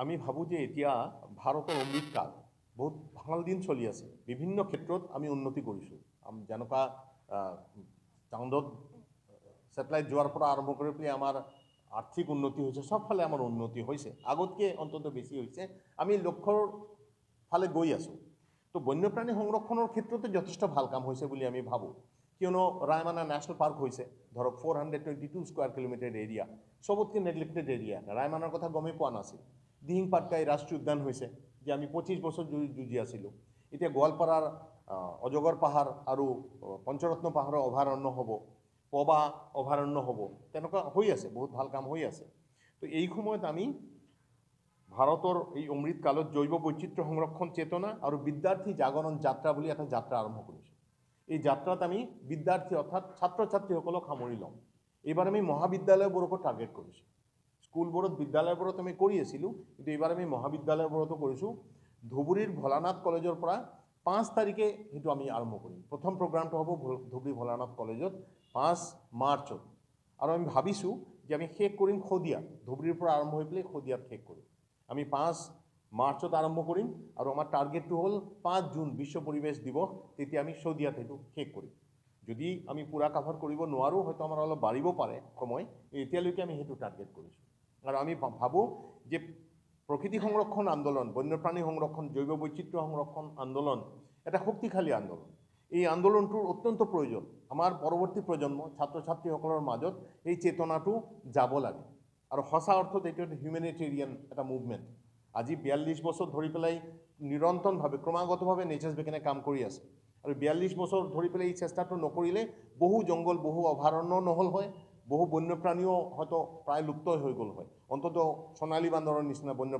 আমি ভাবোঁ যে এতিয়া ভাৰতৰ অমৃতকাল বহুত ভাল দিন চলি আছে। বিভিন্ন ক্ষেত্ৰত আমি উন্নতি কৰিছোঁ। যেনেকুৱা চাউণ্ডত ছেটেলাইট যোৱাৰ পৰা আৰম্ভ কৰি পেলাই আমাৰ আৰ্থিক উন্নতি হৈছে, চবফালে আমাৰ উন্নতি হৈছে, আগতকৈ অন্ততঃ বেছি হৈছে। আমি লক্ষ্যৰ ফালে গৈ আছোঁ। তো বন্যপ্ৰাণী সংৰক্ষণৰ ক্ষেত্ৰতো যথেষ্ট ভাল কাম হৈছে বুলি আমি ভাবোঁ। কিয়নো ৰায়মানা নেশ্যনেল পাৰ্ক হৈছে, ধৰক 422 স্কোৱাৰ কিলোমিটাৰ এৰিয়া, চবতকৈ নেগলেক্টেড এৰিয়া। ৰায়মানাৰ কথা গমেই পোৱা নাছিল। দিহিং পাটকাই ৰাষ্ট্ৰীয় উদ্যান হৈছে, যে আমি 25 বছৰ যুঁজি আছিলোঁ। এতিয়া গোৱালপাৰাৰ অজগৰ পাহাৰ আৰু পঞ্চৰত্ন পাহাৰৰ অভয়াৰণ্য হ'ব, পবা অভয়াৰণ্য হ'ব, তেনেকুৱা হৈ আছে, বহুত ভাল কাম হৈ আছে। তো এই সময়ত আমি ভাৰতৰ এই অমৃতকালত জৈৱ বৈচিত্ৰ্য সংৰক্ষণ চেতনা আৰু বিদ্যাৰ্থী জাগৰণ যাত্ৰা বুলি এটা যাত্ৰা আৰম্ভ কৰিছোঁ। এই যাত্ৰাত আমি বিদ্যাৰ্থী অৰ্থাৎ ছাত্ৰ ছাত্ৰীসকলক সামৰি লওঁ। এইবাৰ আমি মহাবিদ্যালয়বোৰকো টাৰ্গেট কৰিছোঁ। স্কুলবোৰত বিদ্যালয়বোৰত আমি কৰি আছিলোঁ, কিন্তু এইবাৰ আমি মহাবিদ্যালয়বোৰতো কৰিছোঁ। ধুবুৰীৰ ভোলানাথ কলেজৰ পৰা 5 তাৰিখে সেইটো আমি আৰম্ভ কৰিম। প্ৰথম প্ৰগ্ৰামটো হ'ব ধুবুৰী ভোলানাথ কলেজত 5 মাৰ্চত। আৰু আমি ভাবিছোঁ যে আমি শেষ কৰিম শদিয়াত, ধুবুৰীৰ পৰা আৰম্ভ হৈ পেলাই শদিয়াত শেষ কৰিম। আমি 5 মাৰ্চত আৰম্ভ কৰিম আৰু আমাৰ টাৰ্গেটটো হ'ল 5 জুন বিশ্ব পৰিৱেশ দিৱস, তেতিয়া আমি শদিয়াত সেইটো শেষ কৰিম। যদি আমি পূৰা কাভাৰ কৰিব নোৱাৰোঁ, হয়তো আমাৰ অলপ বাঢ়িব পাৰে সময়, এতিয়ালৈকে আমি সেইটো টাৰ্গেট কৰিছোঁ। আৰু আমি ভাবোঁ যে প্ৰকৃতি সংৰক্ষণ আন্দোলন, বন্যপ্ৰাণী সংৰক্ষণ, জৈৱ বৈচিত্ৰ্য সংৰক্ষণ আন্দোলন এটা শক্তিশালী আন্দোলন। এই আন্দোলনটোৰ অত্যন্ত প্ৰয়োজন। আমাৰ পৰৱৰ্তী প্ৰজন্ম, ছাত্ৰ ছাত্ৰীসকলৰ মাজত এই চেতনাটো যাব লাগে। আৰু সঁচা অৰ্থত এইটো এটা হিউমেনিটেৰিয়ান এটা মুভমেণ্ট। আজি 42 বছৰ ধৰি পেলাই নিৰন্তৰভাৱে ক্ৰমাগতভাৱে নেচাৰ্ছ বিজ্ঞানে কাম কৰি আছে। আৰু 42 বছৰ ধৰি পেলাই এই চেষ্টাটো নকৰিলে বহু জংঘল, বহু অভয়াৰণ্য নহ'ল হয়, বহু বন্যপ্ৰাণীও হয়তো প্ৰায় লুপ্তই হৈ গ'ল হয়। অন্ততঃ সোণালী বান্দৰৰ নিচিনা বন্য